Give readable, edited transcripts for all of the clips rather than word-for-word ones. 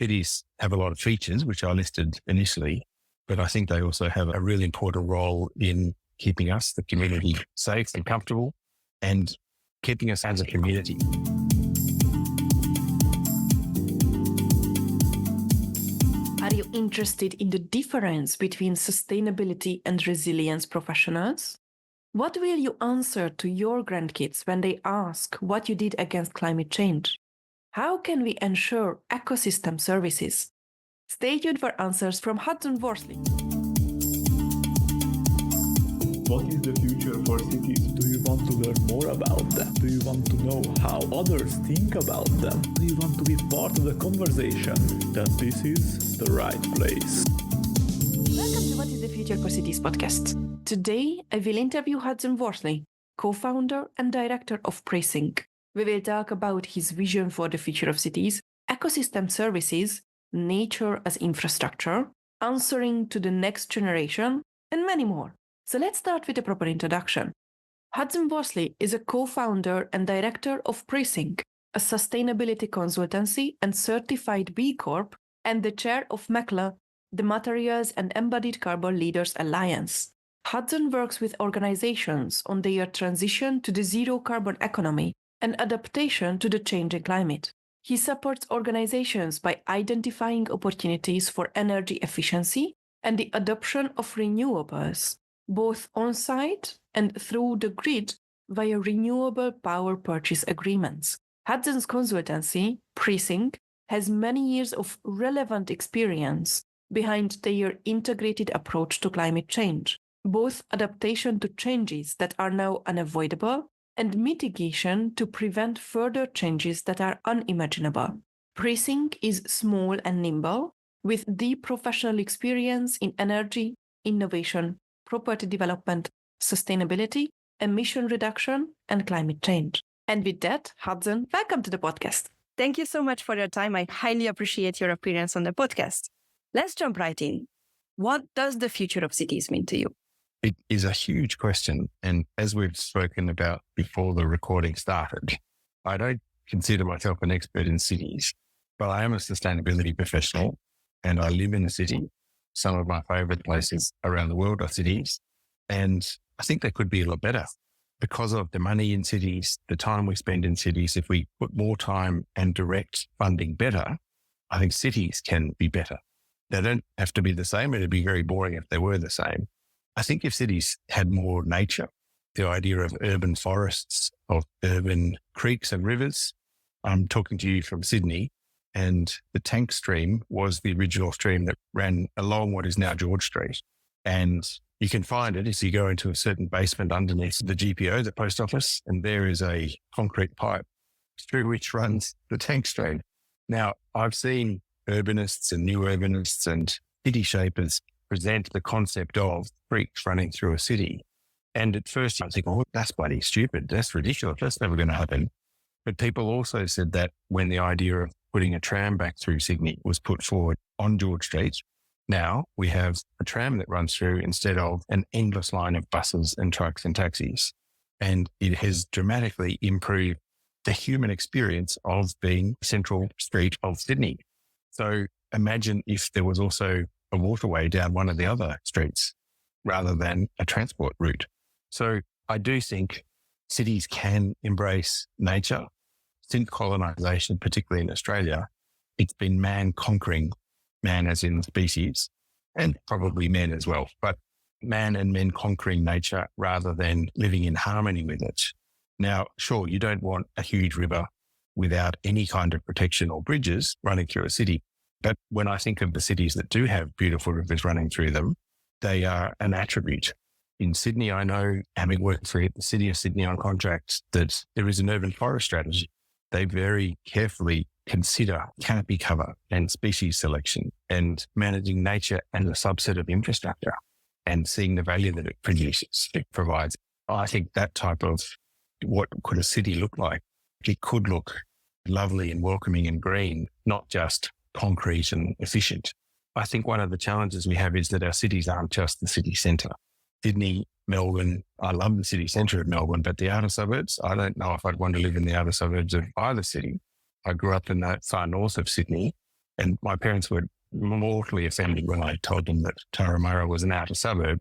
cities have a lot of features, which I listed initially, but I think they also have a really important role in keeping us, the community, safe and comfortable and keeping us as a community. Are you interested in the difference between sustainability and resilience professionals? What will you answer to your grandkids when they ask what you did against climate change? How can we ensure ecosystem services? Stay tuned for answers from Hudson Worsley. What is the future for cities? Do you want to learn more about them? Do you want to know how others think about them? Do you want to be part of the conversation? Then this is the right place. Welcome to What is the Future for Cities podcast. Today, I will interview Hudson Worsley, co-founder and director of Presync. We will talk about his vision for the future of cities, ecosystem services, nature as infrastructure, answering to the next generation, and many more. So let's start with a proper introduction. Hudson Worsley is a co-founder and director of Presync, a sustainability consultancy and certified B Corp, and the chair of MECLA, the Materials and Embodied Carbon Leaders Alliance. Hudson works with organizations on their transition to the zero carbon economy and adaptation to the changing climate. He supports organizations by identifying opportunities for energy efficiency and the adoption of renewables, both on-site and through the grid via renewable power purchase agreements. Hudson's consultancy, Presync, has many years of relevant experience behind their integrated approach to climate change, both adaptation to changes that are now unavoidable and mitigation to prevent further changes that are unimaginable. Presync is small and nimble, with deep professional experience in energy, innovation, property development, sustainability, emission reduction, and climate change. And with that, Hudson, welcome to the podcast. Thank you so much for your time. I highly appreciate your appearance on the podcast. Let's jump right in. What does the future of cities mean to you? It is a huge question. And as we've spoken about before the recording started, I don't consider myself an expert in cities, but I am a sustainability professional and I live in a city. Some of my favorite places around the world are cities. And I think they could be a lot better because of the money in cities, the time we spend in cities. If we put more time and direct funding better, I think cities can be better. They don't have to be the same. It'd be very boring if they were the same. I think if cities had more nature, the idea of urban forests, of urban creeks and rivers. I'm talking to you from Sydney, and the Tank Stream was the original stream that ran along what is now George Street. And you can find it as you go into a certain basement underneath the GPO, the post office, and there is a concrete pipe through which runs the Tank Stream. Now, I've seen urbanists and new urbanists and city shapers present the concept of creeks running through a city. And at first I think, oh, that's bloody stupid. That's ridiculous. That's never going to happen. But people also said that when the idea of putting a tram back through Sydney was put forward on George Street, now we have a tram that runs through instead of an endless line of buses and trucks and taxis. And it has dramatically improved the human experience of being central street of Sydney. So imagine if there was also a waterway down one of the other streets rather than a transport route. So I do think cities can embrace nature. Since colonization, particularly in Australia, it's been man conquering man as in species and probably men as well, but man and men conquering nature rather than living in harmony with it. Now, sure, you don't want a huge river without any kind of protection or bridges running through a city. But when I think of the cities that do have beautiful rivers running through them, they are an attribute. In Sydney, I know, having worked for the City of Sydney on contracts, that there is an urban forest strategy. They very carefully consider canopy cover and species selection and managing nature and a subset of infrastructure and seeing the value that it produces, it provides. I think that type of what could a city look like? It could look lovely and welcoming and green, not just concrete and efficient. I think one of the challenges we have is that our cities aren't just the city centre. Sydney, Melbourne, I love the city centre of Melbourne, but the outer suburbs, I don't know if I'd want to live in the outer suburbs of either city. I grew up in the far north of Sydney, And my parents were mortally offended when I told them that Turramurra was an outer suburb,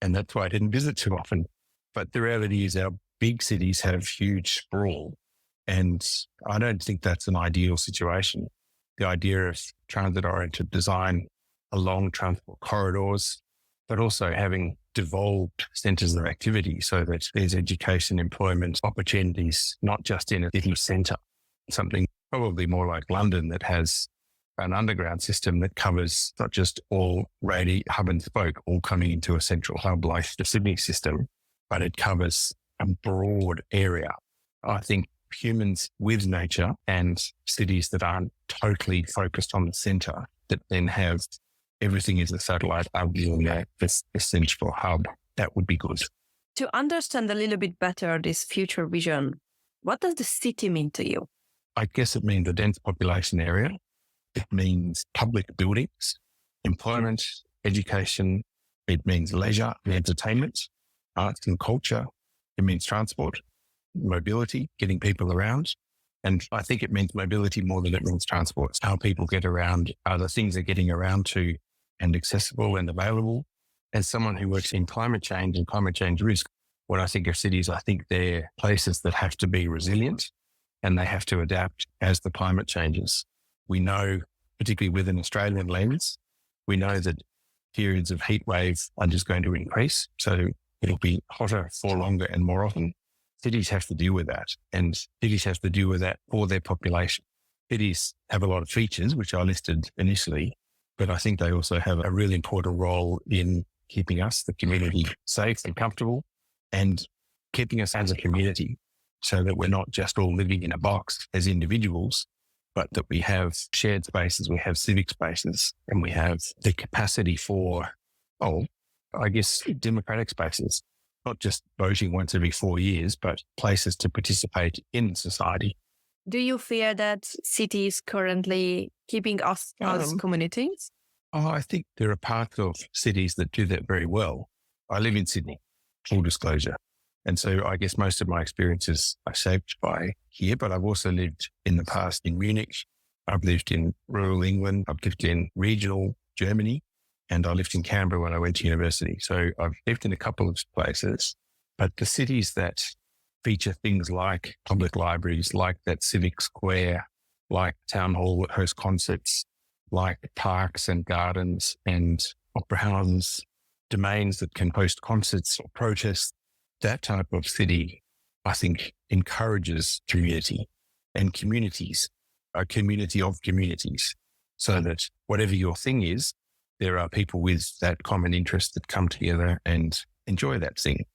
and that's why I didn't visit too often. But the reality is our big cities have huge sprawl, and I don't think that's an ideal situation. The idea of transit-oriented design along transport corridors, but also having devolved centres of activity so that there's education, employment opportunities, not just in a city centre, something probably more like London that has an underground system that covers not just all hub and spoke, all coming into a central hub like the Sydney system, but it covers a broad area. I think humans with nature and cities that aren't totally focused on the centre, that then have everything is a satellite hub in this central hub, that would be good. To understand a little bit better this future vision, what does the city mean to you? I guess it means a dense population area. It means public buildings, employment, education. It means leisure and entertainment, arts and culture. It means transport, mobility, getting people around. And I think it means mobility more than it means transport. It's how people get around, are the things they're getting around to and accessible and available. As someone who works in climate change and climate change risk, when I think of cities, I think they're places that have to be resilient and they have to adapt as the climate changes. We know, particularly with an Australian lens, we know that periods of heat wave are just going to increase. So it'll be hotter for longer and more often. Cities have to deal with that, and cities have to deal with that for their population. Cities have a lot of features, which I listed initially, but I think they also have a really important role in keeping us, the community, safe and comfortable, and keeping us as a community so that we're not just all living in a box as individuals, but that we have shared spaces, we have civic spaces, and we have the capacity for, democratic spaces. Not just voting once every 4 years, but places to participate in society. Do you fear that cities currently keeping us as communities? I think there are parts of cities that do that very well. I live in Sydney, full disclosure. And so I guess most of my experiences are shaped by here, but I've also lived in the past in Munich. I've lived in rural England. I've lived in regional Germany. And I lived in Canberra when I went to university. So I've lived in a couple of places, but the cities that feature things like public libraries, like that civic square, like town hall that hosts concerts, like parks and gardens and opera houses, domains that can host concerts or protests, that type of city, I think, encourages community and communities, a community of communities, so that whatever your thing is, there are people with that common interest that come together and enjoy that thing.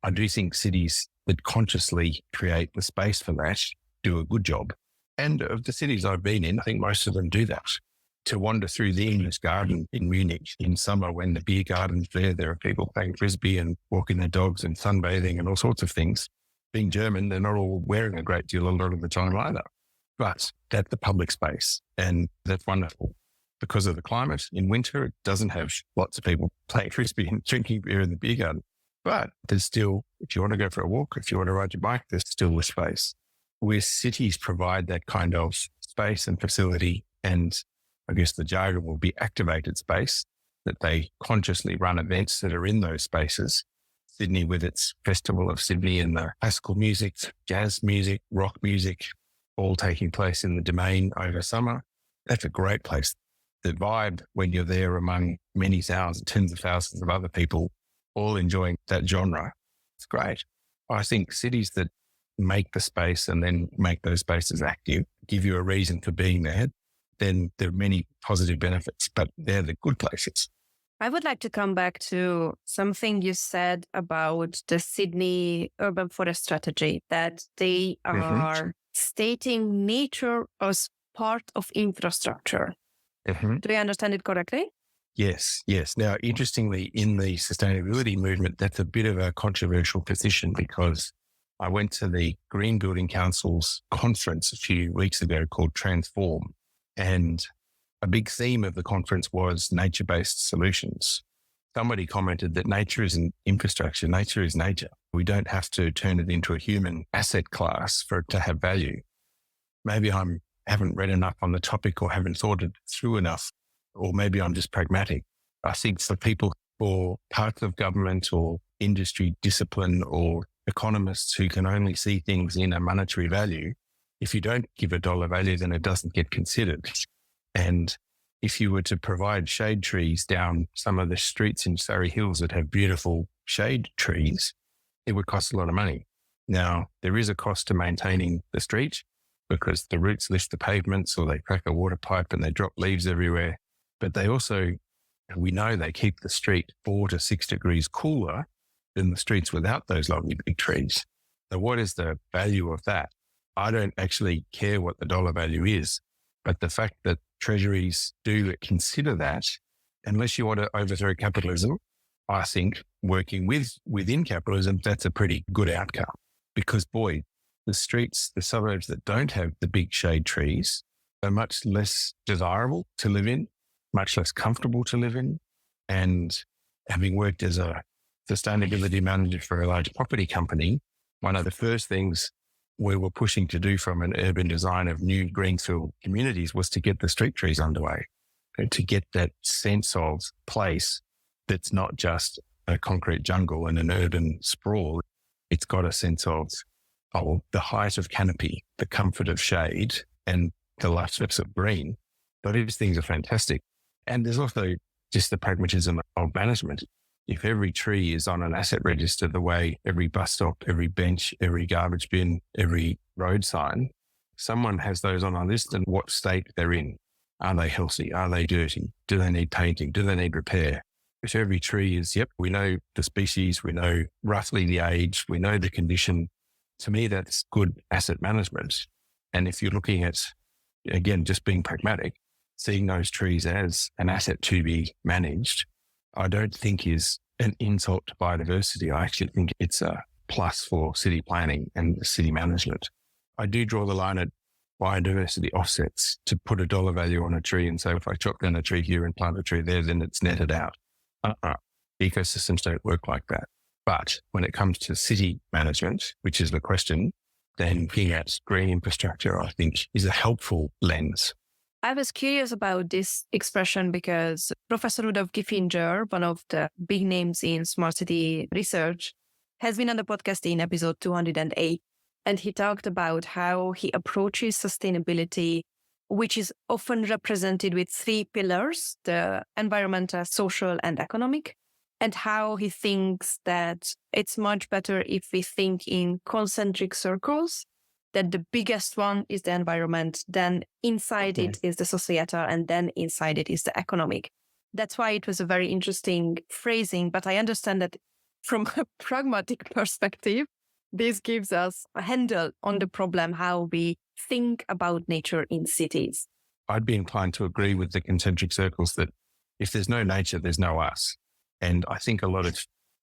I do think cities that consciously create the space for that do a good job. And of the cities I've been in, I think most of them do that. To wander through the English garden in Munich in summer when the beer garden's there are people playing frisbee and walking their dogs and sunbathing and all sorts of things. Being German, they're not all wearing a great deal a lot of the time either. But that's the public space, and that's wonderful. Because of the climate, in winter, it doesn't have lots of people playing frisbee and drinking beer in the beer garden. But there's still, if you want to go for a walk, if you want to ride your bike, there's still a space. Where cities provide that kind of space and facility, and I guess the jargon will be activated space, that they consciously run events that are in those spaces. Sydney with its Festival of Sydney and the classical music, jazz music, rock music, all taking place in the Domain over summer. That's a great place. The vibe when you're there among many thousands, tens of thousands of other people, all enjoying that genre, it's great. I think cities that make the space and then make those spaces active, give you a reason for being there, then there are many positive benefits, but they're the good places. I would like to come back to something you said about the Sydney urban forest strategy, that they are stating nature as part of infrastructure. Do I understand it correctly? Yes. Now, interestingly, in the sustainability movement, that's a bit of a controversial position because I went to the Green Building Council's conference a few weeks ago called Transform, and a big theme of the conference was nature-based solutions. Somebody commented that nature isn't infrastructure, nature is nature. We don't have to turn it into a human asset class for it to have value. Maybe I'm haven't read enough on the topic or haven't thought it through enough, or maybe I'm just pragmatic. I think for people or parts of government or industry discipline or economists who can only see things in a monetary value, if you don't give a dollar value, then it doesn't get considered. And if you were to provide shade trees down some of the streets in Surrey Hills that have beautiful shade trees, it would cost a lot of money. Now, there is a cost to maintaining the street because the roots lift the pavements or they crack a water pipe and they drop leaves everywhere. But they also, we know they keep the street 4 to 6 degrees cooler than the streets without those lovely big trees. So what is the value of that? I don't actually care what the dollar value is, but the fact that treasuries do consider that, unless you want to overthrow capitalism, I think working within capitalism, that's a pretty good outcome. Because boy, the streets, the suburbs that don't have the big shade trees are much less desirable to live in, much less comfortable to live in. And having worked as a sustainability manager for a large property company, one of the first things we were pushing to do from an urban design of new greenfield communities was to get the street trees underway, and to get that sense of place that's not just a concrete jungle and an urban sprawl. It's got a sense of the height of canopy, the comfort of shade, and the lush strips of green. Those things are fantastic. And there's also just the pragmatism of management. If every tree is on an asset register, the way every bus stop, every bench, every garbage bin, every road sign, someone has those on a list and what state they're in. Are they healthy? Are they dirty? Do they need painting? Do they need repair? If every tree is, we know the species, we know roughly the age, we know the condition. To me, that's good asset management. And if you're looking at, again, just being pragmatic, seeing those trees as an asset to be managed, I don't think is an insult to biodiversity. I actually think it's a plus for city planning and city management. I do draw the line at biodiversity offsets to put a dollar value on a tree and say, if I chop down a tree here and plant a tree there, then it's netted out. Ecosystems don't work like that. But when it comes to city management, which is the question, then looking at green infrastructure, I think, is a helpful lens. I was curious about this expression because Professor Rudolf Giffinger, one of the big names in smart city research, has been on the podcast in episode 208. And he talked about how he approaches sustainability, which is often represented with 3 pillars, the environmental, social, and economic, and how he thinks that it's much better if we think in concentric circles, that the biggest one is the environment, then inside it is the societal, and then inside it is the economic. That's why it was a very interesting phrasing, but I understand that from a pragmatic perspective, this gives us a handle on the problem, how we think about nature in cities. I'd be inclined to agree with the concentric circles that if there's no nature, there's no us. And I think a lot of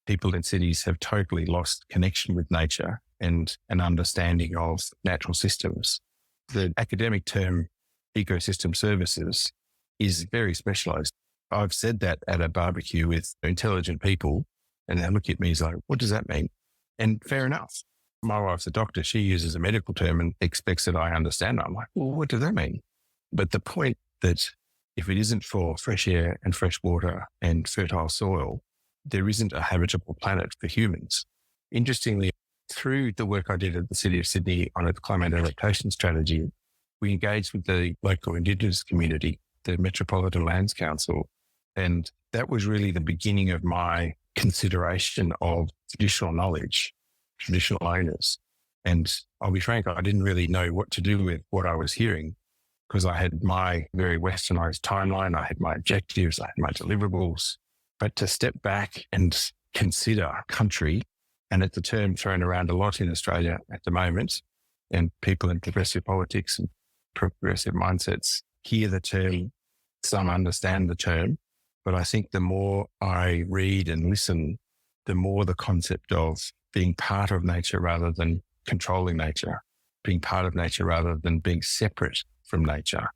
people in cities have totally lost connection with nature and an understanding of natural systems. The academic term ecosystem services is very specialized. I've said that at a barbecue with intelligent people, and they look at me as like, what does that mean? And fair enough. My wife's a doctor. She uses a medical term and expects that I understand. I'm like, well, what does that mean? But the point that if it isn't for fresh air and fresh water and fertile soil, there isn't a habitable planet for humans. Interestingly, through the work I did at the City of Sydney on its climate adaptation strategy, we engaged with the local Indigenous community, the Metropolitan Lands Council, and that was really the beginning of my consideration of traditional knowledge, traditional owners. And I'll be frank, I didn't really know what to do with what I was hearing because I had my very westernized timeline, I had my objectives, I had my deliverables. But to step back and consider country, and it's a term thrown around a lot in Australia at the moment, and people in progressive politics and progressive mindsets hear the term, some understand the term, but I think the more I read and listen, the more the concept of being part of nature rather than controlling nature, being part of nature rather than being separate from nature.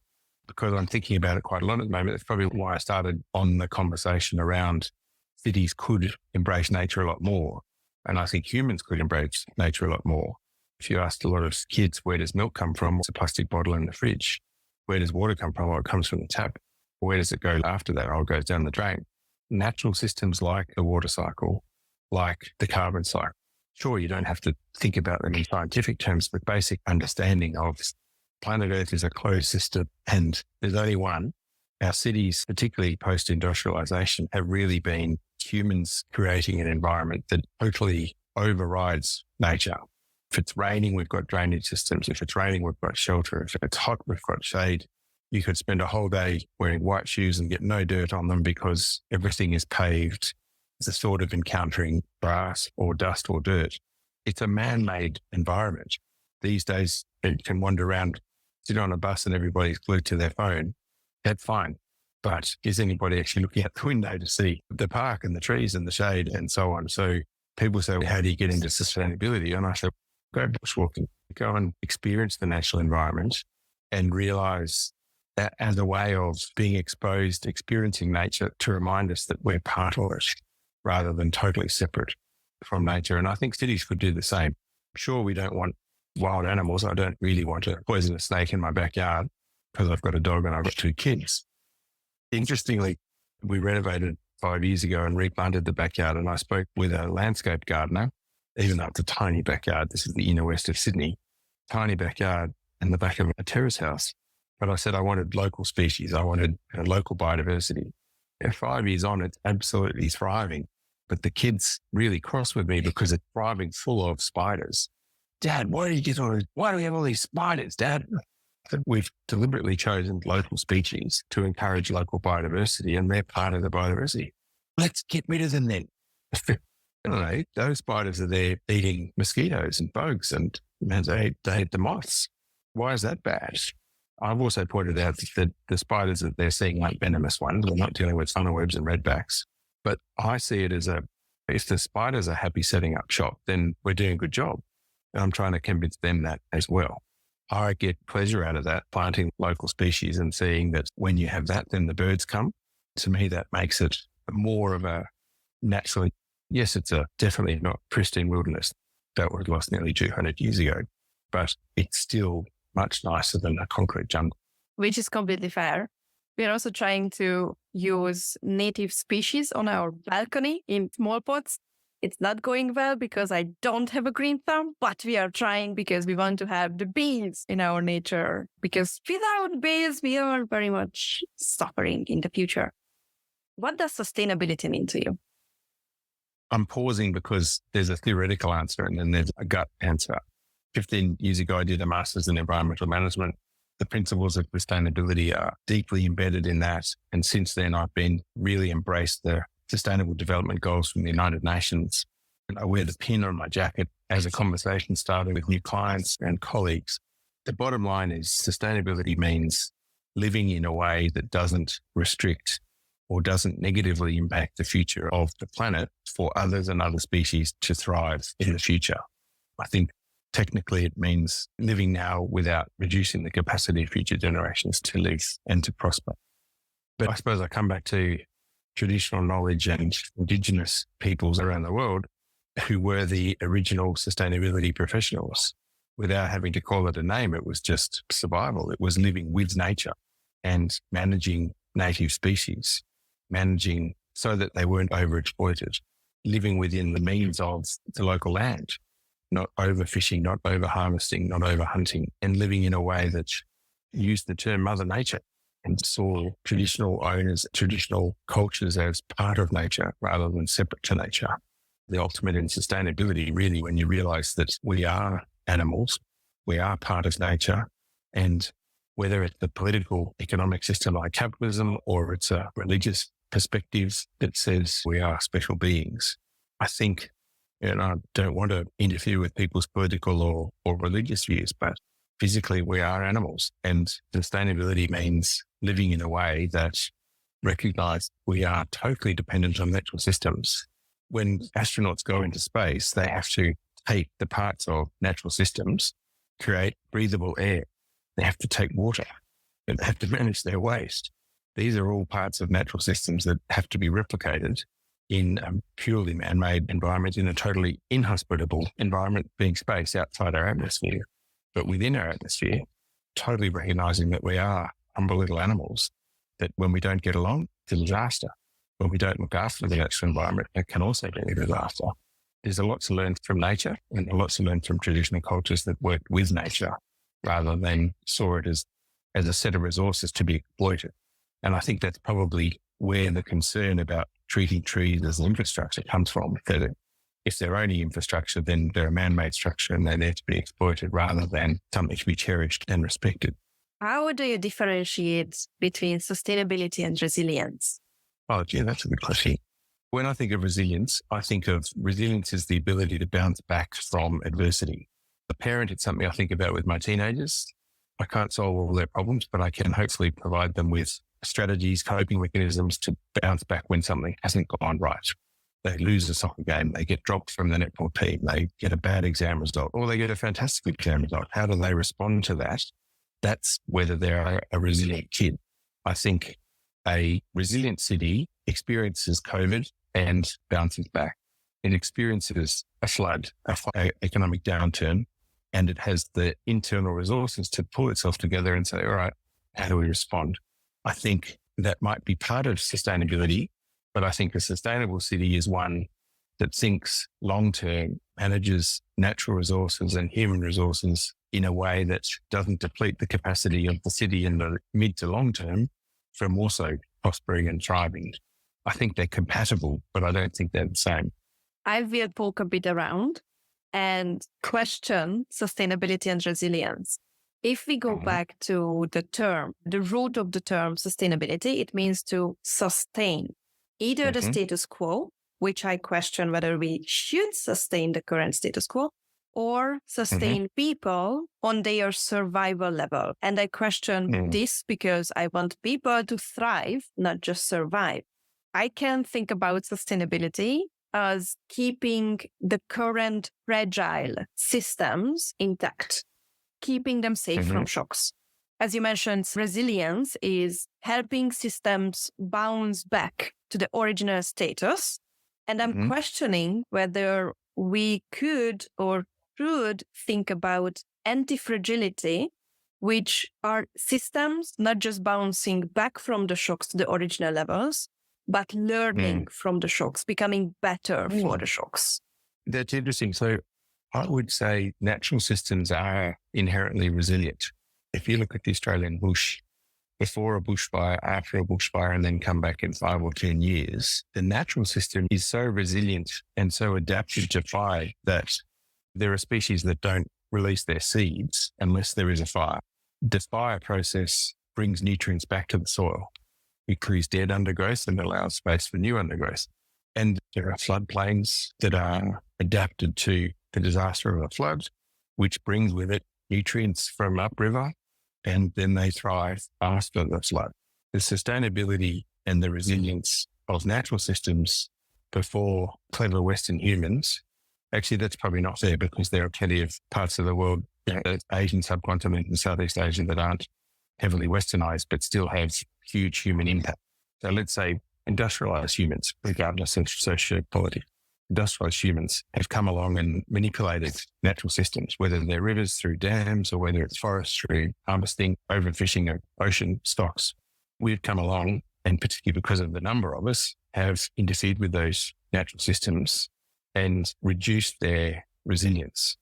Because I'm thinking about it quite a lot at the moment. That's probably why I started on the conversation around cities could embrace nature a lot more. And I think humans could embrace nature a lot more. If you asked a lot of kids, where does milk come from? It's a plastic bottle in the fridge. Where does water come from? Well, it comes from the tap. Where does it go after that? Oh, it goes down the drain. Natural systems like the water cycle, like the carbon cycle. Sure, you don't have to think about them in scientific terms, but basic understanding of planet Earth is a closed system and there's only one. Our cities, particularly post-industrialization, have really been humans creating an environment that totally overrides nature. If it's raining, we've got drainage systems. If it's raining, we've got shelter. If it's hot, we've got shade. You could spend a whole day wearing white shoes and get no dirt on them because everything is paved. It's a sort of encountering grass or dust or dirt. It's a man-made environment. These days, you can wander around, sit on a bus and everybody's glued to their phone. That's fine. But is anybody actually looking out the window to see the park and the trees and the shade and so on? So people say, well, how do you get into sustainability? And I say, go bushwalking, go and experience the natural environment and realize that as a way of being exposed, experiencing nature to remind us that we're part of it rather than totally separate from nature. And I think cities could do the same. Sure, we don't want wild animals. I don't really want a poisonous snake in my backyard because I've got a dog and I've got 2 kids. Interestingly, we renovated 5 years ago and replanted the backyard, and I spoke with a landscape gardener, even though it's a tiny backyard. This is the inner west of Sydney, tiny backyard in the back of a terrace house. But I said I wanted local species. I wanted local biodiversity. And 5 years on, it's absolutely thriving. But the kids really cross with me because it's thriving full of spiders. Dad, why do we have all these spiders, Dad? We've deliberately chosen local species to encourage local biodiversity, and they're part of the biodiversity. Let's get rid of them then. I don't know, those spiders are there eating mosquitoes and bugs, and they eat the moths. Why is that bad? I've also pointed out that the spiders that they're seeing like venomous ones. We're not dealing with funnelwebs and redbacks. But I see it as if the spiders are happy setting up shop, then we're doing a good job. And I'm trying to convince them that as well. I get pleasure out of that, planting local species and seeing that when you have that, then the birds come. To me, that makes it more of a naturally, yes, it's definitely not pristine wilderness that was lost nearly 200 years ago, but it's still much nicer than a concrete jungle. Which is completely fair. We are also trying to use native species on our balcony in small pots. It's not going well because I don't have a green thumb, but we are trying because we want to have the bees in our nature. Because without bees, we are very much suffering in the future. What does sustainability mean to you? I'm pausing because there's a theoretical answer and then there's a gut answer. 15 years ago, I did a master's in environmental management. The principles of sustainability are deeply embedded in that. And since then, I've been really embraced the Sustainable Development Goals from the United Nations. And I wear the pin on my jacket as a conversation starter with new clients and colleagues. The bottom line is sustainability means living in a way that doesn't restrict or doesn't negatively impact the future of the planet for others and other species to thrive in the future. I think technically it means living now without reducing the capacity of future generations to live and to prosper. But I suppose I come back to traditional knowledge and Indigenous peoples around the world who were the original sustainability professionals. Without having to call it a name, it was just survival. It was living with nature and managing native species, managing so that they weren't overexploited, living within the means of the local land, not overfishing, not over-harvesting, not over-hunting, and living in a way that used the term Mother Nature and saw traditional owners, traditional cultures as part of nature rather than separate to nature. The ultimate in sustainability, really, when you realize that we are animals, we are part of nature, and whether it's the political economic system like capitalism or it's a religious perspective that says we are special beings, I think, and I don't want to interfere with people's political or religious views, but physically we are animals, and sustainability means living in a way that recognizes we are totally dependent on natural systems. When astronauts go into space, they have to take the parts of natural systems, create breathable air. They have to take water and they have to manage their waste. These are all parts of natural systems that have to be replicated in a purely man-made environment, in a totally inhospitable environment, being space outside our atmosphere. But within our atmosphere, totally recognizing that we are humble little animals, that when we don't get along, it's a disaster. When we don't look after the natural environment, it can also be a disaster. There's a lot to learn from nature and a lot to learn from traditional cultures that work with nature rather than saw it as a set of resources to be exploited. And I think that's probably where the concern about treating trees as infrastructure comes from, that if they're only infrastructure, then they're a man-made structure and they're there to be exploited rather than something to be cherished and respected. How do you differentiate between sustainability and resilience? Oh, gee, that's a good question. When I think of resilience as the ability to bounce back from adversity. A parent, it's something I think about with my teenagers. I can't solve all their problems, but I can hopefully provide them with strategies, coping mechanisms to bounce back when something hasn't gone right. They lose a soccer game, they get dropped from the netball team, they get a bad exam result, or they get a fantastic exam result. How do they respond to that? That's whether they're a resilient kid. I think a resilient city experiences COVID and bounces back. It experiences a flood, an economic downturn, and it has the internal resources to pull itself together and say, all right, how do we respond? I think that might be part of sustainability, but I think a sustainable city is one that thinks long-term, manages natural resources and human resources in a way that doesn't deplete the capacity of the city in the mid to long term from also prospering and thriving. I think they're compatible, but I don't think they're the same. I will poke a bit around and question sustainability and resilience. If we go back to the root of the term sustainability, it means to sustain either the status quo, which I question whether we should sustain the current status quo, or sustain people on their survival level. And I question this because I want people to thrive, not just survive. I can think about sustainability as keeping the current fragile systems intact, keeping them safe from shocks. As you mentioned, resilience is helping systems bounce back to the original status. And I'm questioning whether we could or should think about anti-fragility, which are systems not just bouncing back from the shocks to the original levels, but learning from the shocks, becoming better for the shocks. That's interesting. So I would say natural systems are inherently resilient. If you look at the Australian bush, before a bushfire, after a bushfire, and then come back in 5 or 10 years, the natural system is so resilient and so adapted to fire that there are species that don't release their seeds unless there is a fire. The fire process brings nutrients back to the soil. It clears dead undergrowth and allows space for new undergrowth. And there are floodplains that are adapted to the disaster of a flood, which brings with it nutrients from upriver, and then they thrive after the flood. The sustainability and the resilience of natural systems before clever Western humans, actually that's probably not fair because there are plenty of parts of the world, the Asian subcontinent and Southeast Asia, that aren't heavily westernized, but still have huge human impact. So let's say industrialized humans, regardless of sociopolitics, industrialized humans have come along and manipulated natural systems, whether they're rivers through dams or whether it's forests through harvesting, overfishing of ocean stocks. We've come along, and particularly because of the number of us, have interfered with those natural systems and reduced their resilience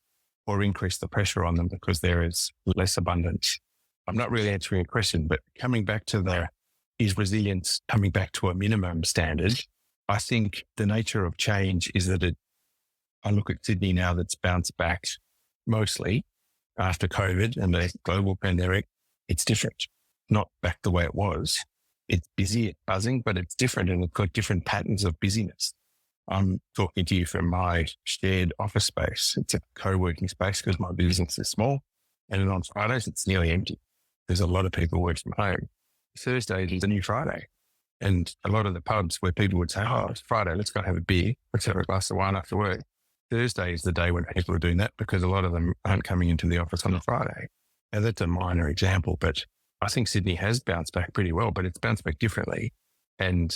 or increased the pressure on them because there is less abundance. I'm not really answering a question, but coming back to is resilience coming back to a minimum standard? I think the nature of change is that I look at Sydney now that's bounced back mostly after COVID and the global pandemic. It's different, not back the way it was. It's busy, it's buzzing, but it's different and it's got different patterns of busyness. I'm talking to you from my shared office space. It's a co-working space because my business is small. And then on Fridays, it's nearly empty. There's a lot of people working from home. Thursday is a new Friday. And a lot of the pubs where people would say, oh, it's Friday, let's go have a beer. Let's have a glass of wine after work. Thursday is the day when people are doing that because a lot of them aren't coming into the office on a Friday. Now, that's a minor example, but I think Sydney has bounced back pretty well, but it's bounced back differently. And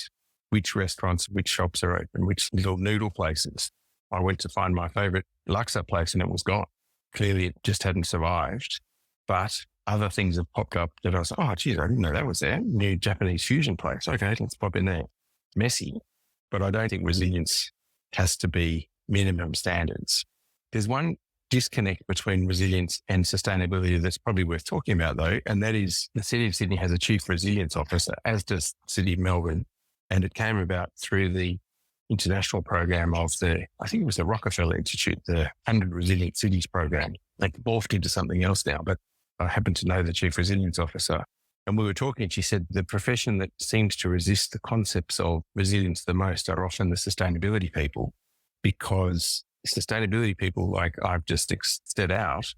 which restaurants, which shops are open, which little noodle places. I went to find my favorite laksa place and it was gone. Clearly it just hadn't survived. But other things have popped up that I was like, oh, geez, I didn't know that was there. New Japanese fusion place. Okay, let's pop in there. Messy. But I don't think resilience has to be minimum standards. There's one disconnect between resilience and sustainability that's probably worth talking about though. And that is the City of Sydney has a Chief Resilience Officer, as does the City of Melbourne. And it came about through the international program of I think it was the Rockefeller Institute, the 100 Resilient Cities program. They morphed into something else now, but I happen to know the Chief Resilience Officer. And we were talking, she said the profession that seems to resist the concepts of resilience the most are often the sustainability people, because sustainability people, like I've just set out,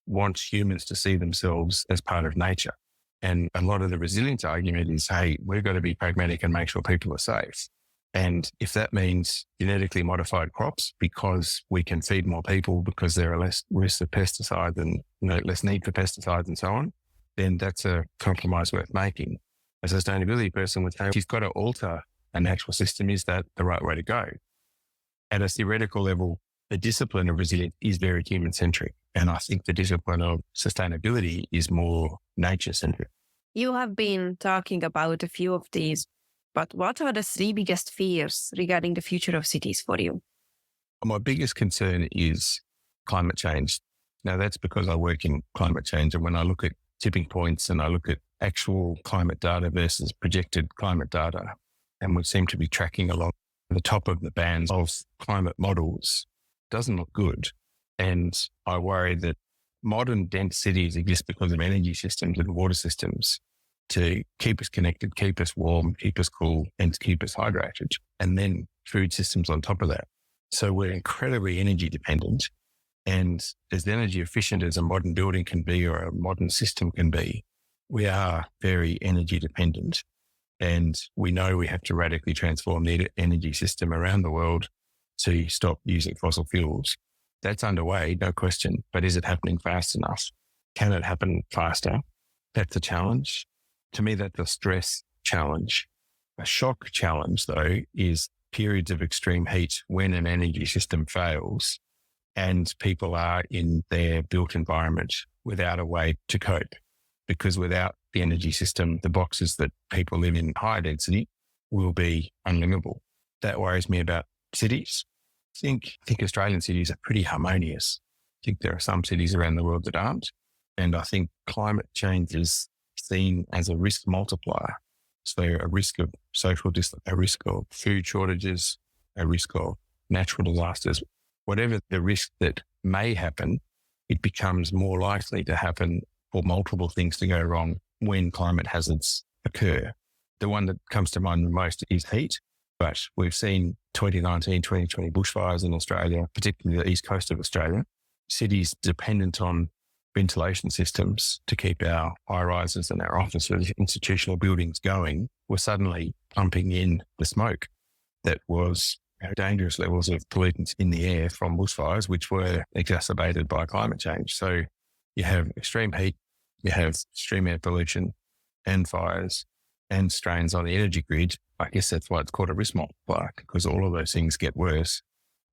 want humans to see themselves as part of nature. And a lot of the resilience argument is, hey, we've got to be pragmatic and make sure people are safe. And if that means genetically modified crops because we can feed more people because there are less risks of pesticides and less need for pesticides and so on, then that's a compromise worth making. A sustainability person would say, if you've got to alter a natural system, is that the right way to go? At a theoretical level, the discipline of resilience is very human-centric. And I think the discipline of sustainability is more nature-centric. You have been talking about a few of these, but what are the three biggest fears regarding the future of cities for you? My biggest concern is climate change. Now, that's because I work in climate change. And when I look at tipping points and I look at actual climate data versus projected climate data, and we seem to be tracking along the top of the bands of climate models, doesn't look good. And I worry that modern dense cities exist because of energy systems and water systems to keep us connected, keep us warm, keep us cool, and to keep us hydrated. And then food systems on top of that. So we're incredibly energy dependent. And as energy efficient as a modern building can be or a modern system can be, we are very energy dependent. And we know we have to radically transform the energy system around the world to stop using fossil fuels. That's underway, no question. But is it happening fast enough? Can it happen faster? That's a challenge. To me, that's a stress challenge. A shock challenge, though, is periods of extreme heat when an energy system fails and people are in their built environment without a way to cope. Because without the energy system, the boxes that people live in high density will be unlivable. That worries me about cities. I think Australian cities are pretty harmonious. I think there are some cities around the world that aren't. And I think climate change is seen as a risk multiplier. So a risk of social a risk of food shortages, a risk of natural disasters, whatever the risk that may happen, it becomes more likely to happen for multiple things to go wrong when climate hazards occur. The one that comes to mind the most is heat, but we've seen 2019, 2020 bushfires in Australia, particularly the east coast of Australia. Cities dependent on ventilation systems to keep our high rises and our offices, institutional buildings going, were suddenly pumping in the smoke that was dangerous levels of pollutants in the air from bushfires, which were exacerbated by climate change. So you have extreme heat, you have extreme air pollution and fires and strains on the energy grid. I guess that's why it's called a risk multiplier, because all of those things get worse.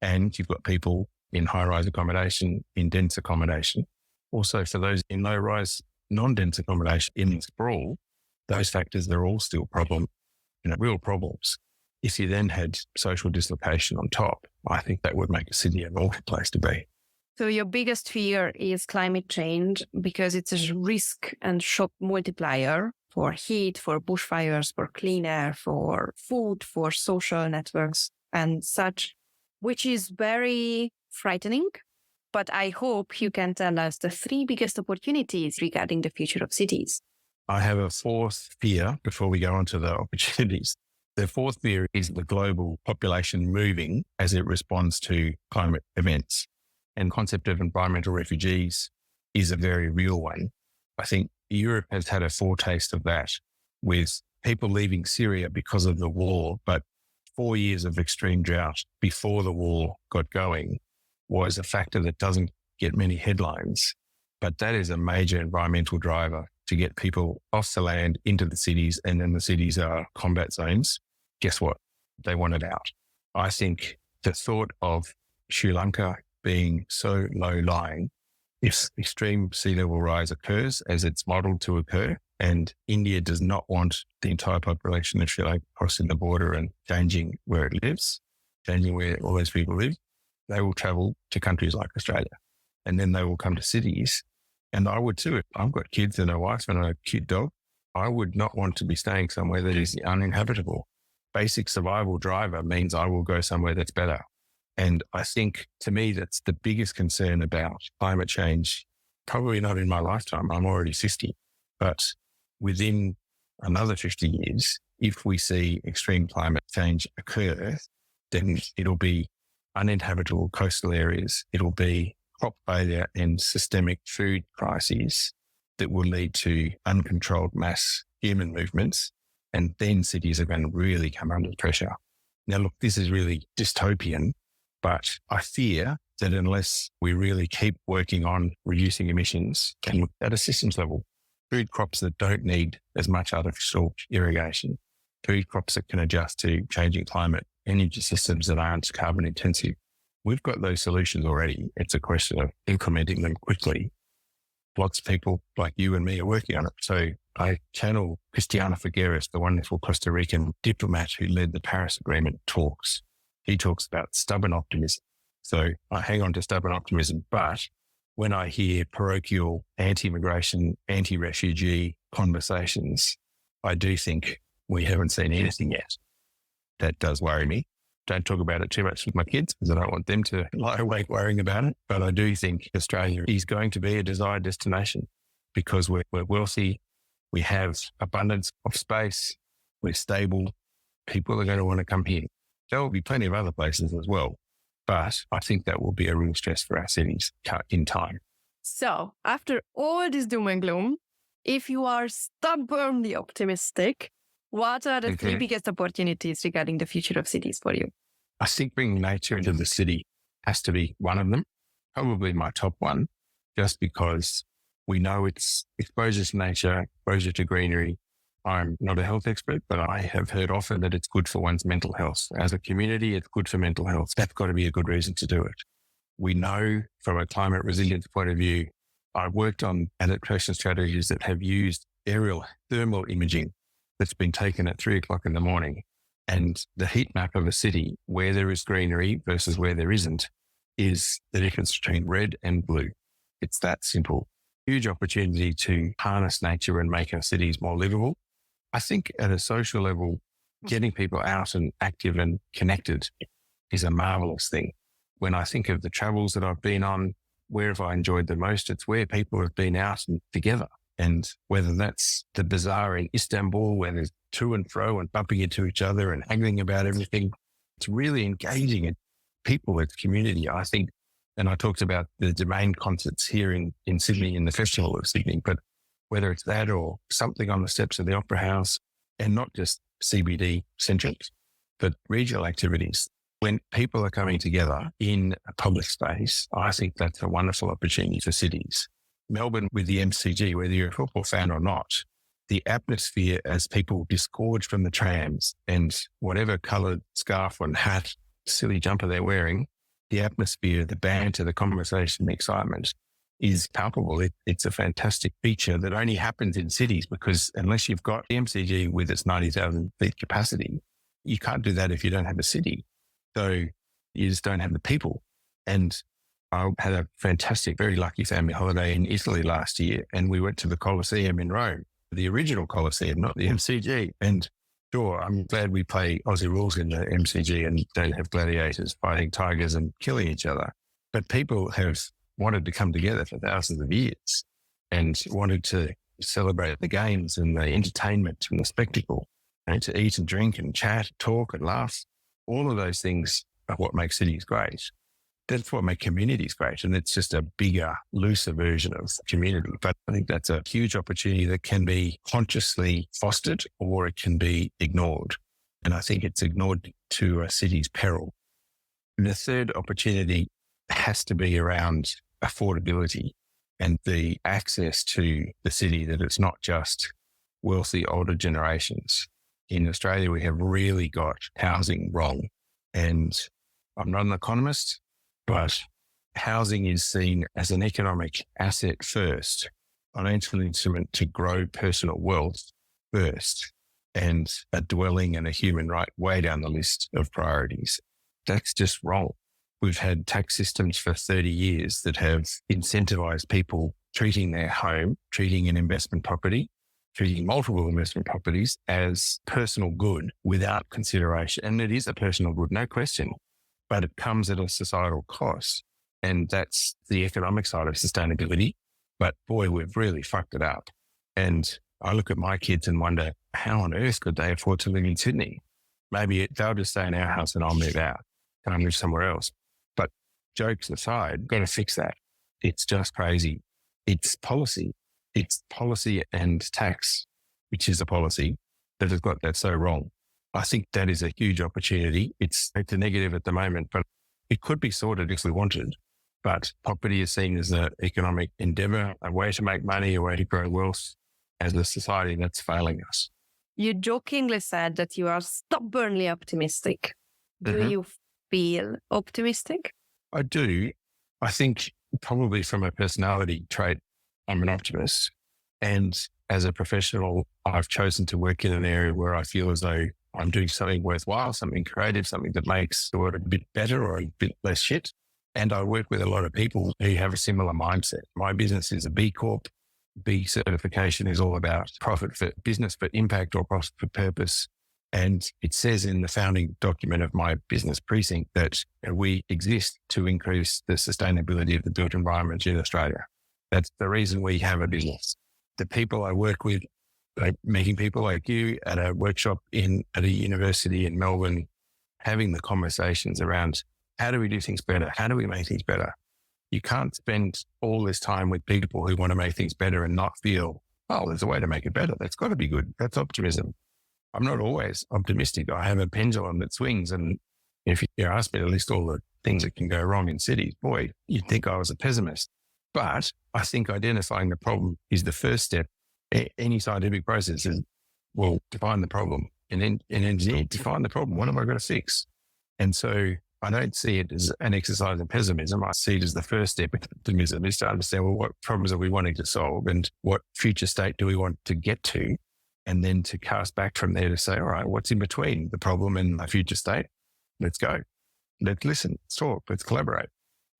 And you've got people in high-rise accommodation, in dense accommodation. Also, for those in low-rise, non-dense accommodation in sprawl, those factors are all still real problems. If you then had social dislocation on top, I think that would make a city an awful place to be. So your biggest fear is climate change because it's a risk and shock multiplier for heat, for bushfires, for clean air, for food, for social networks and such, which is very frightening. But I hope you can tell us the three biggest opportunities regarding the future of cities. I have a fourth fear before we go on to the opportunities. The fourth fear is the global population moving as it responds to climate events. And the concept of environmental refugees is a very real one. I think Europe has had a foretaste of that with people leaving Syria because of the war, but 4 years of extreme drought before the war got going was a factor that doesn't get many headlines. But that is a major environmental driver to get people off the land into the cities, and then the cities are combat zones. Guess what? they want it out. I think the thought of Sri Lanka being so low-lying, if extreme sea level rise occurs as it's modeled to occur, and India does not want the entire population of Sri Lanka crossing the border and changing where it lives, changing where all those people live, they will travel to countries like Australia. And then they will come to cities. And I would too. If I've got kids and a wife and a cute dog, I would not want to be staying somewhere that is uninhabitable. Basic survival driver means I will go somewhere that's better. And I think, to me, that's the biggest concern about climate change. Probably not in my lifetime. I'm already 50. But within another 50 years, if we see extreme climate change occur, then it'll be uninhabitable coastal areas. It'll be crop failure and systemic food crises that will lead to uncontrolled mass human movements. And then cities are going to really come under pressure. Now, look, this is really dystopian, but I fear that unless we really keep working on reducing emissions and at a systems level, food crops that don't need as much artificial irrigation, food crops that can adjust to changing climate, energy systems that aren't carbon intensive, we've got those solutions already. It's a question of implementing them quickly. Lots of people like you and me are working on it. So I channel Cristiano Figueres, the wonderful Costa Rican diplomat who led the Paris Agreement talks. He talks about stubborn optimism. So I hang on to stubborn optimism. But when I hear parochial anti-immigration, anti-refugee conversations, I do think we haven't seen anything yet. That does worry me. Don't talk about it too much with my kids because I don't want them to lie awake worrying about it. But I do think Australia is going to be a desired destination because we're wealthy. We have abundance of space. We're stable. People are going to want to come here. There will be plenty of other places as well. But I think that will be a real stress for our cities in time. So after all this doom and gloom, if you are stubbornly optimistic, what are the three biggest opportunities regarding the future of cities for you? I think bringing nature into the city has to be one of them, probably my top one, just because we know it's exposure to nature, exposure to greenery. I'm not a health expert, but I have heard often that it's good for one's mental health. As a community, it's good for mental health. That's got to be a good reason to do it. We know from a climate resilience point of view, I've worked on adaptation strategies that have used aerial thermal imaging that's been taken at 3:00 in the morning. And the heat map of a city where there is greenery versus where there isn't is the difference between red and blue. It's that simple. Huge opportunity to harness nature and make our cities more livable. I think at a social level, getting people out and active and connected is a marvelous thing. When I think of the travels that I've been on, where have I enjoyed the most? It's where people have been out and together. And whether that's the bazaar in Istanbul, where there's to and fro and bumping into each other and haggling about everything, it's really engaging in people, it's community, I think. And I talked about the Domain concerts here in Sydney, in the Festival of Sydney, but whether it's that or something on the steps of the Opera House, and not just CBD centric, but regional activities. When people are coming together in a public space, I think that's a wonderful opportunity for cities. Melbourne with the MCG, whether you're a football fan or not, the atmosphere as people disgorge from the trams and whatever coloured scarf and hat, silly jumper they're wearing, the atmosphere, the banter, the conversation, the excitement is palpable. It's a fantastic feature that only happens in cities because unless you've got the MCG with its 90,000 seat capacity, you can't do that if you don't have a city. So you just don't have the people. And I had a fantastic, very lucky family holiday in Italy last year, and we went to the Colosseum in Rome, the original Colosseum, not the MCG. And sure, I'm glad we play Aussie rules in the MCG and don't have gladiators fighting tigers and killing each other. But people have wanted to come together for thousands of years and wanted to celebrate the games and the entertainment and the spectacle, and to eat and drink and chat, talk and laugh. All of those things are what make cities great. That's what makes communities great. And it's just a bigger, looser version of community. But I think that's a huge opportunity that can be consciously fostered or it can be ignored. And I think it's ignored to a city's peril. And the third opportunity has to be around affordability and the access to the city, that it's not just wealthy older generations in Australia, we have really got housing wrong. And I'm not an economist, but housing is seen as an economic asset first, financial instrument to grow personal wealth first, and a dwelling and a human right way down the list of priorities. That's just wrong. We've had tax systems for 30 years that have incentivized people treating their home, treating an investment property, treating multiple investment properties as personal good without consideration. And it is a personal good, no question, but it comes at a societal cost. And that's the economic side of sustainability. But boy, we've really fucked it up. And I look at my kids and wonder, how on earth could they afford to live in Sydney? Maybe they'll just stay in our house and I'll move out and I'll move somewhere else. But jokes aside, got to fix that. It's just crazy. It's policy. It's policy and tax, which is a policy that has got that so wrong. I think that is a huge opportunity. It's a negative at the moment, but it could be sorted if we wanted. But property is seen as an economic endeavor, a way to make money, a way to grow wealth. As a society, that's failing us. You jokingly said that you are stubbornly optimistic. Do you feel optimistic? I do. I think probably from a personality trait, I'm an optimist. And as a professional, I've chosen to work in an area where I feel as though I'm doing something worthwhile, something creative, something that makes the world a bit better or a bit less shit. And I work with a lot of people who have a similar mindset. My business is a B Corp. B certification is all about profit for business, for impact, or profit for purpose. And it says in the founding document of my business, Presync, that we exist to increase the sustainability of the built environment in Australia. That's the reason we have a business. The people I work with, like meeting people like you at a workshop at a university in Melbourne, having the conversations around how do we do things better? How do we make things better? You can't spend all this time with people who want to make things better and not feel, oh, there's a way to make it better. That's got to be good. That's optimism. I'm not always optimistic. I have a pendulum that swings. And if you ask me to list all the things that can go wrong in cities, boy, you'd think I was a pessimist. But I think identifying the problem is the first step. Any scientific process is, well, define the problem. And then an engineer, define the problem. What am I going to fix? And so I don't see it as an exercise in pessimism. I see it as the first step in optimism is to understand, well, what problems are we wanting to solve and what future state do we want to get to? And then to cast back from there to say, all right, what's in between the problem and the future state? Let's go. Let's listen, let's talk, let's collaborate.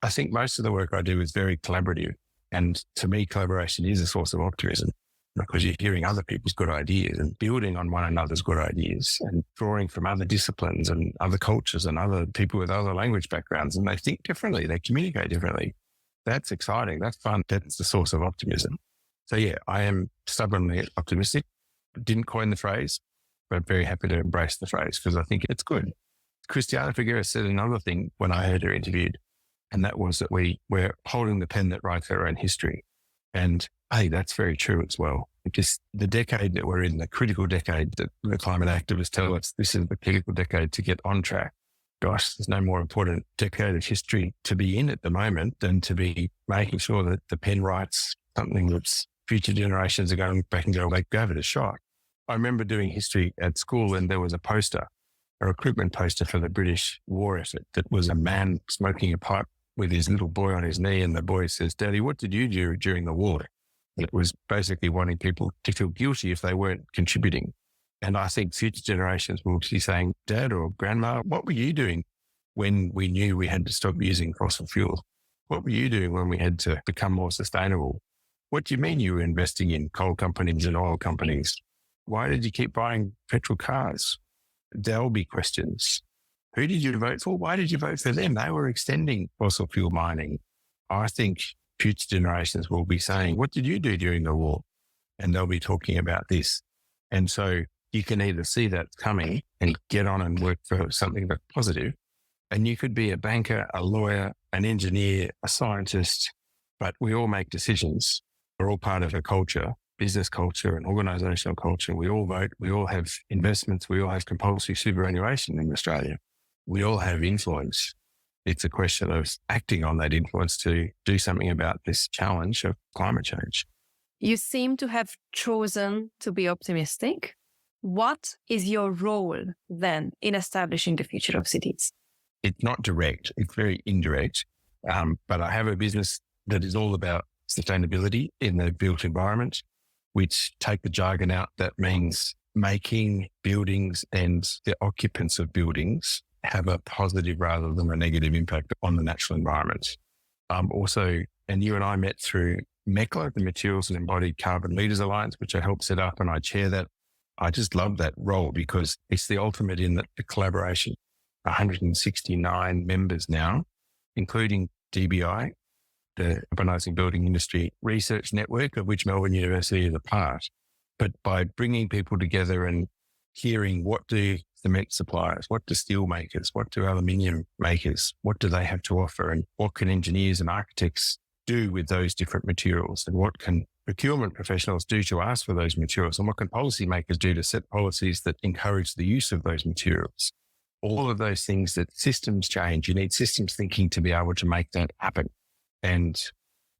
I think most of the work I do is very collaborative. And to me, collaboration is a source of optimism because you're hearing other people's good ideas and building on one another's good ideas and drawing from other disciplines and other cultures and other people with other language backgrounds. And they think differently. They communicate differently. That's exciting. That's fun. That's the source of optimism. So yeah, I am stubbornly optimistic. Didn't coin the phrase, but very happy to embrace the phrase because I think it's good. Christiana Figueres said another thing when I heard her interviewed, and that was that we're holding the pen that writes our own history. And hey, that's very true as well. Just the decade that we're in, the critical decade that the climate activists tell us, this is the critical decade to get on track. Gosh, there's no more important decade of history to be in at the moment than to be making sure that the pen writes something that's future generations are going back and go, like, give it a shot. I remember doing history at school and there was a poster, a recruitment poster for the British war effort that was a man smoking a pipe with his little boy on his knee. And the boy says, Daddy, what did you do during the war? And it was basically wanting people to feel guilty if they weren't contributing. And I think future generations will be saying, Dad or Grandma, what were you doing when we knew we had to stop using fossil fuels? What were you doing when we had to become more sustainable? What do you mean you were investing in coal companies and oil companies? Why did you keep buying petrol cars? There'll be questions. Who did you vote for? Why did you vote for them? They were extending fossil fuel mining. I think future generations will be saying, what did you do during the war? And they'll be talking about this. And so you can either see that coming and get on and work for something that's positive. And you could be a banker, a lawyer, an engineer, a scientist, but we all make decisions. We're all part of a culture, business culture and organizational culture. We all vote. We all have investments. We all have compulsory superannuation in Australia. We all have influence. It's a question of acting on that influence to do something about this challenge of climate change. You seem to have chosen to be optimistic. what is your role then in establishing the future of cities? It's not direct. It's very indirect. But I have a business that is all about sustainability in the built environment, which, take the jargon out, that means making buildings and the occupants of buildings have a positive rather than a negative impact on the natural environment. And you and I met through MECLA, the Materials and Embodied Carbon Leaders Alliance, which I helped set up, and I chair that. I just love that role because it's the ultimate in the collaboration. 169 members now, including DBI, the Urbanising Building Industry Research Network, of which Melbourne University is a part. But by bringing people together and hearing what do cement suppliers, what do steel makers, what do aluminium makers, what do they have to offer, and what can engineers and architects do with those different materials, and what can procurement professionals do to ask for those materials, and what can policymakers do to set policies that encourage the use of those materials. All of those things that systems change, you need systems thinking to be able to make that happen. And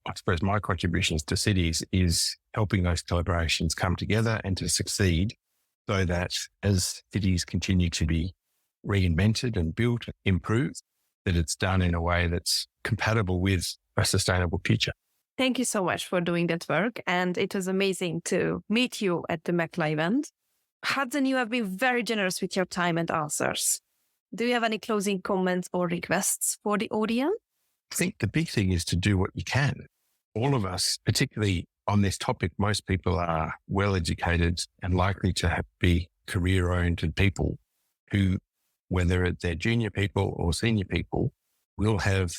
I suppose my contributions to cities is helping those collaborations come together and to succeed, so that as cities continue to be reinvented and built, improved, that it's done in a way that's compatible with a sustainable future. Thank you so much for doing that work. And it was amazing to meet you at the MECLA event. Hudson, you have been very generous with your time and answers. Do you have any closing comments or requests for the audience? I think the big thing is to do what you can. All of us, particularly on this topic, most people are well-educated and likely to be career-oriented people who, whether they're junior people or senior people, will have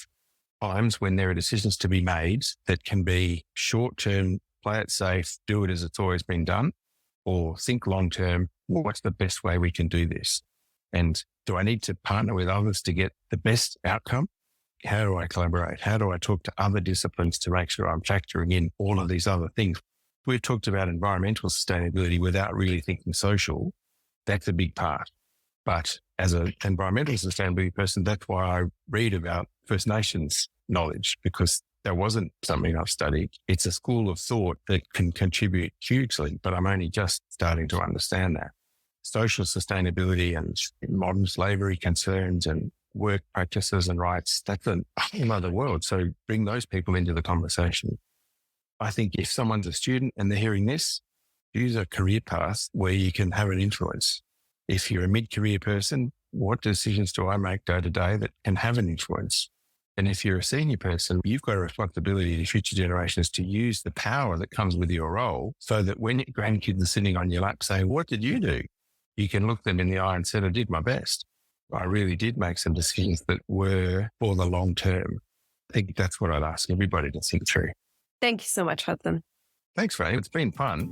times when there are decisions to be made that can be short-term, play it safe, do it as it's always been done, or think long-term, what's the best way we can do this? And do I need to partner with others to get the best outcome? How do I collaborate? How do I talk to other disciplines to make sure I'm factoring in all of these other things? We've talked about environmental sustainability without really thinking social. That's a big part. But as an environmental sustainability person, that's why I read about First Nations knowledge, because that wasn't something I've studied. It's a school of thought that can contribute hugely, but I'm only just starting to understand that. Social sustainability and modern slavery concerns and work practices and rights, that's a whole other world. So bring those people into the conversation. I think if someone's a student and they're hearing this, use a career path where you can have an influence. If you're a mid-career person, what decisions do I make day to day that can have an influence? And if you're a senior person, you've got a responsibility to future generations to use the power that comes with your role so that when your grandkids are sitting on your lap saying, what did you do? You can look them in the eye and say, I did my best. I really did make some decisions that were for the long term. I think that's what I'd ask everybody to think through. Thank you so much, Hudson. Thanks, Ray. It's been fun.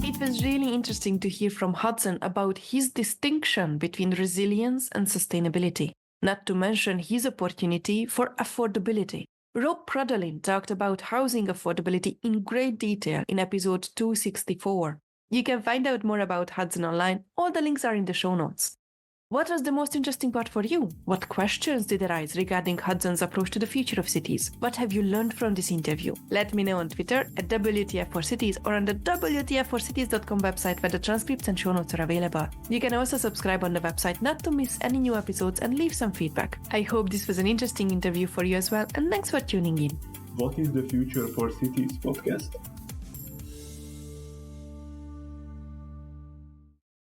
It was really interesting to hear from Hudson about his distinction between resilience and sustainability, not to mention his opportunity for affordability. Rob Prodolin talked about housing affordability in great detail in episode 264. You can find out more about Hudson online. All the links are in the show notes. What was the most interesting part for you? What questions did arise regarding Hudson's approach to the future of cities? What have you learned from this interview? Let me know on Twitter at WTF4Cities or on the WTF4Cities.com website where the transcripts and show notes are available. You can also subscribe on the website not to miss any new episodes and leave some feedback. I hope this was an interesting interview for you as well, and thanks for tuning in. What is the Future for Cities podcast?